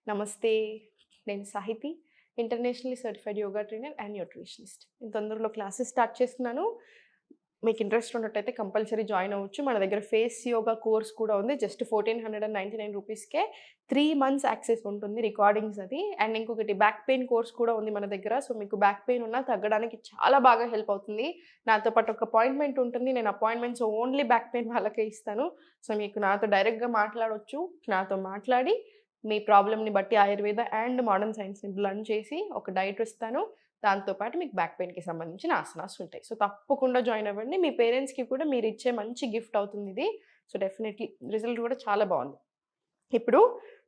నమస్తే. నేను Sahiti. Internationally certified yoga trainer and nutritionist. నేను తొందరలో క్లాసెస్ స్టార్ట్ చేస్తున్నాను. మీకు ఇంట్రెస్ట్ ఉన్నట్టయితే కంపల్సరీ జాయిన్ అవ్వచ్చు. మన దగ్గర ఫేస్ యోగా కోర్స్ కూడా ఉంది. జస్ట్ 1499 రూపీస్‌కే 3 మంత్స్ యాక్సెస్ ఉంటుంది. రికార్డింగ్స్ అది. అండ్ ఇంకొకటి బ్యాక్ పెయిన్ కోర్స్ కూడా ఉంది మన దగ్గర. సో, మీకు బ్యాక్ పెయిన్ ఉన్నా తగ్గడానికి చాలా బాగా హెల్ప్ అవుతుంది. నాతో పాటు ఒక అపాయింట్మెంట్ ఉంటుంది. నేను అపాయింట్మెంట్స్ ఓన్లీ బ్యాక్ పెయిన్ వాళ్ళకే ఇస్తాను. సో, మీకు నాతో డైరెక్ట్‌గా మాట్లాడొచ్చు. నాతో మాట్లాడి మీ ప్రాబ్లమ్‌ని బట్టి ఆయుర్వేద అండ్ మోడర్న్ సైన్స్‌ని బ్లెండ్ చేసి ఒక డైట్ ఇస్తాను. దాంతో పాటు మీకు బ్యాక్ పెయిన్‌కి సంబంధించిన ఆసనాస్ ఉంటాయి. సో, తప్పకుండా జాయిన్ అవ్వండి. మీ పేరెంట్స్‌కి కూడా మీరిచ్చే మంచి గిఫ్ట్ అవుతుందిది. సో, డెఫినైట్‌లీ రిజల్ట్ కూడా చాలా బావుంది. ఇప్పుడు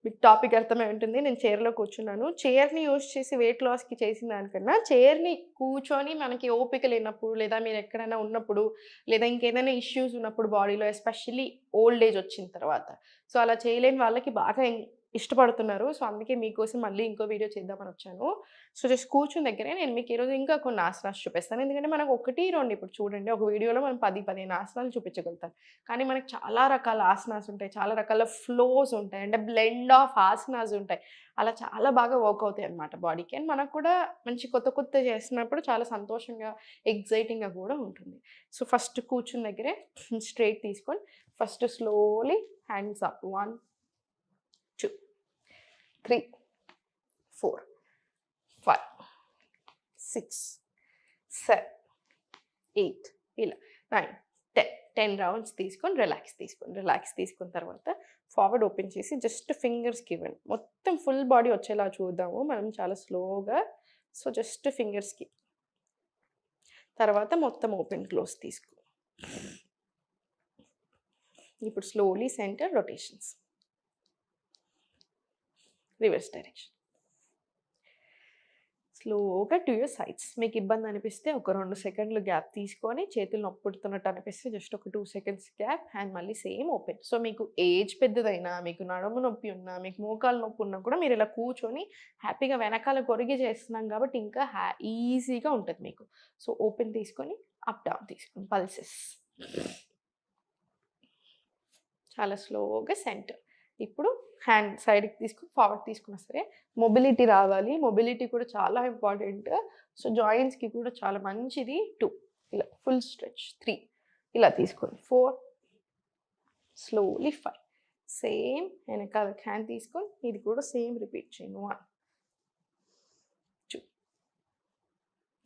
మీకు టాపిక్ అర్థమై ఉంటుంది. నేను చైర్‌లో కూర్చున్నాను. చైర్‌ని యూజ్ చేసి వెయిట్ లాస్‌కి చేసిన దానికన్నా, చైర్‌ని కూర్చొని మనకి ఓపిక లేనప్పుడు, లేదా మీరెక్కడైనా ఉన్నప్పుడు, లేదా ఇంకేదైనా ఇష్యూస్ ఉన్నప్పుడు బాడీలో ఎస్పెషల్లీ ఓల్డ్ ఏజ్ వచ్చిన తర్వాత. సో, అలా చేయలేని వాళ్ళకి బాగా ఇష్టపడుతున్నారు. సో, అందుకే మీకోసం మళ్ళీ ఇంకో వీడియో చేద్దామనొచ్చాను. సో, జస్ట్ కూర్చున్న దగ్గరే నేను మీకు ఈరోజు ఇంకా కొన్ని ఆసనాస్ చూపిస్తాను. ఎందుకంటే మనకు 1, 2 ఇప్పుడు చూడండి ఒక వీడియోలో మనం 10, 15 ఆసనాలు చూపించగలుగుతాం. కానీ మనకు చాలా రకాల ఆసనాస్ ఉంటాయి. చాలా రకాల ఫ్లోస్ ఉంటాయి. అంటే బ్లెండ్ ఆఫ్ ఆసనాస్ ఉంటాయి. అలా చాలా బాగా వర్క్ అవుతాయన్నమాట బాడీకి. అండ్ మనకు కూడా మంచి కొత్త కొత్తవి చేస్తున్నప్పుడు చాలా సంతోషంగా, ఎక్సైటింగ్‌గా కూడా ఉంటుంది. సో, ఫస్ట్ కూర్చున్న దగ్గరే స్ట్రెయిట్ తీసుకొని ఫస్ట్ స్లోలీ హ్యాండ్స్ అప్. 1, 2, 3, 4, 5, 6, 7, 8 ఇలా 9, 10. 10 రౌండ్స్ తీసుకొని రిలాక్స్ తీసుకోండి. రిలాక్స్ తీసుకున్న తర్వాత ఫార్వర్డ్ ఓపెన్ చేసి జస్ట్ ఫింగర్స్‌కి ఇవ్వండి. మొత్తం ఫుల్ బాడీ వచ్చేలా చూద్దాము మనం చాలా స్లోగా. సో, జస్ట్ ఫింగర్స్‌కి. తర్వాత మొత్తం ఓపెన్ క్లోజ్ తీసుకో. ఇప్పుడు slowly center rotations. Reverse direction. స్లోగా టు యూర్ సైడ్స్. మీకు ఇబ్బంది అనిపిస్తే ఒక 2 సెకండ్లు గ్యాప్ తీసుకొని, చేతులు నొప్పి పుడుతున్నట్టు అనిపిస్తే జస్ట్ ఒక 2 సెకండ్స్ గ్యాప్ అండ్ మళ్ళీ సేమ్ ఓపెన్. సో, మీకు ఏజ్ పెద్దదైనా, మీకు నడుము నొప్పి ఉన్నా, మీకు మోకాలు నొప్పి ఉన్నా కూడా మీరు ఇలా కూర్చొని హ్యాపీగా వెనకాల కొరిగి చేస్తున్నాం కాబట్టి ఇంకా ఈజీగా ఉంటది మీకు. సో, ఓపెన్ తీసుకొని అప్ డౌన్ తీసుకోండి. పల్సెస్. చాలా స్లోగా సెంటర్. ఇప్పుడు హ్యాండ్ సైడ్‌కి తీసుకొని ఫార్వర్డ్ తీసుకున్నా సరే మొబిలిటీ రావాలి. మొబిలిటీ కూడా చాలా ఇంపార్టెంట్. సో, జాయింట్స్‌కి కూడా చాలా మంచిది. 2 ఇలా ఫుల్ స్ట్రెచ్. 3 ఇలా తీసుకోండి. 4 స్లోలీ 5 సేమ్ వెనకాల హ్యాండ్ తీసుకొని ఇది కూడా సేమ్ రిపీట్ చేయండి. 1, 2,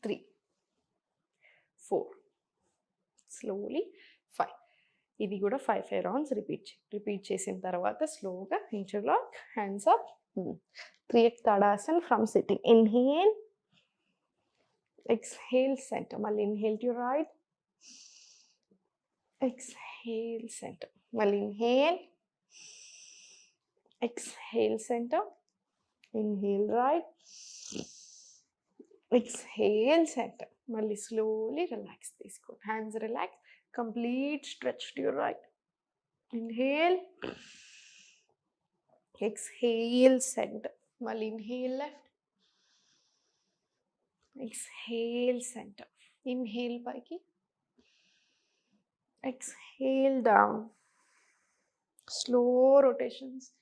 3, 4 స్లోలీ 5 ఇది కూడా 5, 5 రౌండ్స్ రిపీట్ చేసిన తర్వాత స్లోగా interlock hands up. 3x Tadasan from sitting. Inhale, exhale center. మళ్ళీ inhale to right, exhale center. మళ్ళీ inhale, exhale center. Inhale right, exhale center. మళ్ళీ స్లోలీ రిలాక్స్ తీసుకోండి. Hands relax. Complete stretch to your right. Inhale, exhale center. Mali inhale left, exhale center. Inhale paiki, exhale down. Slow rotations.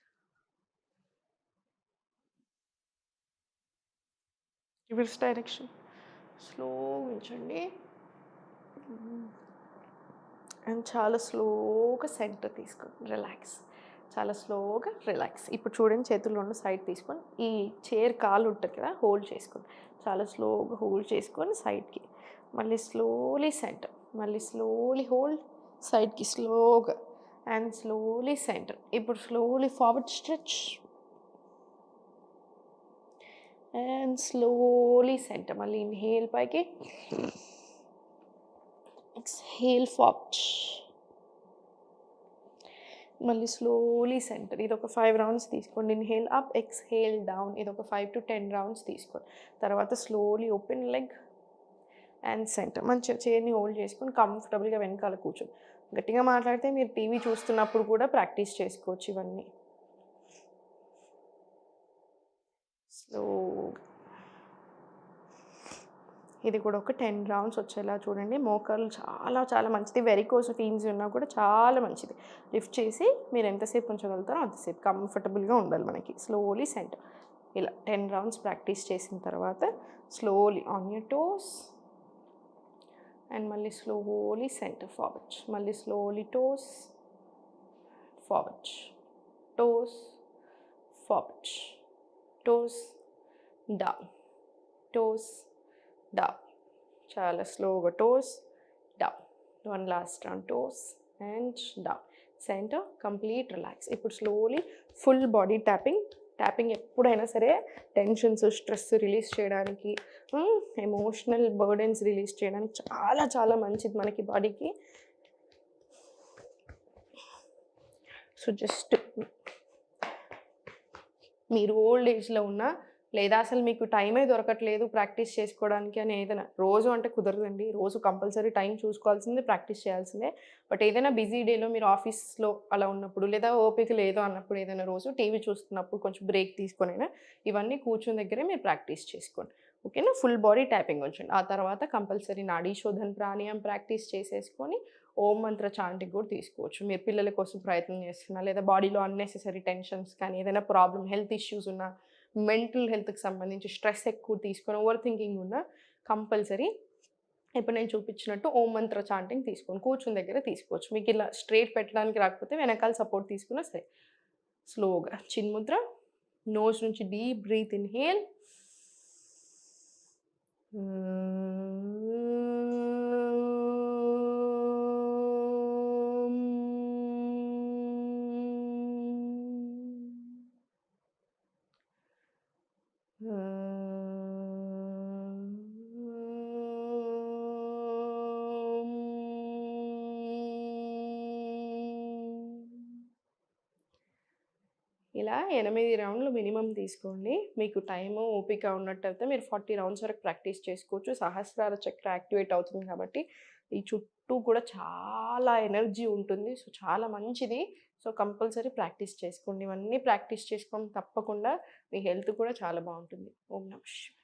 Reverse direction. Slow ఉంచండి. And చాలా స్లోగా centre తీసుకోండి. Relax. చాలా స్లోగా relax. ఇప్పుడు చూడండి చేతులు 2 సైడ్ తీసుకొని ఈ చైర్ కాలు ఉంటుంది కదా హోల్డ్ చేసుకోండి. చాలా స్లోగా హోల్డ్ చేసుకొని సైడ్‌కి. మళ్ళీ స్లోలీ సెంటర్. మళ్ళీ స్లోలీ హోల్డ్ సైడ్‌కి స్లోగా అండ్ స్లోలీ సెంటర్. ఇప్పుడు slowly forward stretch and slowly centre. మళ్ళీ ఇన్హేల్ పైకి, ఎక్స్‌హేల్ ఫార్వర్డ్. మళ్ళీ స్లోలీ సెంటర్. ఇదొక 5 రౌండ్స్ తీసుకోండి. Inhale up, exhale down. ఇదొక 5-10 రౌండ్స్ తీసుకోండి. తర్వాత slowly open leg and centre. మంచిగా చైర్‌ని హోల్డ్ చేసుకొని కంఫర్టబుల్‌గా వెనకాల కూర్చోండి. గట్టిగా మాట్లాడితే మీరు టీవీ చూస్తున్నప్పుడు కూడా ప్రాక్టీస్ చేసుకోవచ్చు ఇవన్నీ. స్లోగా ఇది కూడా ఒక 10 రౌండ్స్ వచ్చేలా చూడండి. మోకాళ్ళు చాలా చాలా మంచిది. వెరికోస్ వెయిన్స్ ఉన్నా కూడా చాలా మంచిది. లిఫ్ట్ చేసి మీరు ఎంతసేపు ఉంచగలుగుతారో అంతసేపు కంఫర్టబుల్‌గా ఉండాలి మనకి. Slowly center. ఇలా 10 రౌండ్స్ ప్రాక్టీస్ చేసిన తర్వాత slowly on your toes and మళ్ళీ స్లోలీ సెంటర్ ఫార్వర్డ్. మళ్ళీ slowly toes forward. Toes forward. Toes down. Toes down. చాలా స్లోగా toes down. One last round toes and down. Center complete relax. ఇప్పుడు slowly full body tapping. Tapping ఎప్పుడైనా సరే tensions, stress release చేయడానికి, emotional burdens release చేయడానికి చాలా చాలా మంచిది మనకి బాడీకి. సో జస్ట్ మీరు ఓల్డ్ ఏజ్లో ఉన్న లేదా అసలు మీకు టైమే దొరకట్లేదు ప్రాక్టీస్ చేసుకోవడానికి అని ఏదైనా, రోజు అంటే కుదరదండి, రోజు కంపల్సరీ టైం చూసుకోవాల్సిందే, ప్రాక్టీస్ చేయాల్సిందే. బట్ ఏదైనా బిజీ డేలో మీరు ఆఫీస్లో అలా ఉన్నప్పుడు లేదా ఓపిక లేదో అన్నప్పుడు ఏదైనా రోజు టీవీ చూస్తున్నప్పుడు కొంచెం బ్రేక్ తీసుకొనైనా ఇవన్నీ కూర్చుని దగ్గరే మీరు ప్రాక్టీస్ చేసుకోండి. ఓకేనా? ఫుల్ బాడీ ట్యాపింగ్ ఉంచండి. ఆ తర్వాత కంపల్సరీ నాడీ శోధన్ ప్రాణాయామం ప్రాక్టీస్ చేసేసుకొని ఓం మంత్ర చాంటింగ్ కూడా తీసుకోవచ్చు. మీరు పిల్లల కోసం ప్రయత్నం చేస్తున్నా లేదా బాడీలో అన్నెసెసరీ టెన్షన్స్ కానీ ఏదైనా ప్రాబ్లమ్, హెల్త్ ఇష్యూస్ ఉన్నా, మెంటల్ హెల్త్కి సంబంధించి స్ట్రెస్ ఎక్కువ తీసుకొని ఓవర్ థింకింగ్ ఉన్న కంపల్సరీ ఇప్పుడు నేను చూపించినట్టు ఓం మంత్ర చాంటింగ్ తీసుకోండి. కూర్చుని దగ్గర తీసుకోవచ్చు. మీకు ఇలా స్ట్రైట్ పెట్టడానికి రాకపోతే వెనకాల సపోర్ట్ తీసుకున్నా సరే. స్లోగా చిన్ముద్ర. నోస్ నుంచి డీప్ బ్రీత్ ఇన్హేల్. ఇలా 8 రౌండ్లు మినిమం తీసుకోండి. మీకు టైము, ఓపిక ఉన్నట్టయితే మీరు 40 రౌండ్స్ వరకు ప్రాక్టీస్ చేసుకోవచ్చు. సహస్రార చక్ర యాక్టివేట్ అవుతుంది కాబట్టి ఈ చుట్టూ కూడా చాలా ఎనర్జీ ఉంటుంది. సో చాలా మంచిది. సో కంపల్సరీ ప్రాక్టీస్ చేసుకోండి. ఇవన్నీ ప్రాక్టీస్ చేసుకోండి తప్పకుండా. మీ హెల్త్ కూడా చాలా బాగుంటుంది. ఓం నమః శివాయ.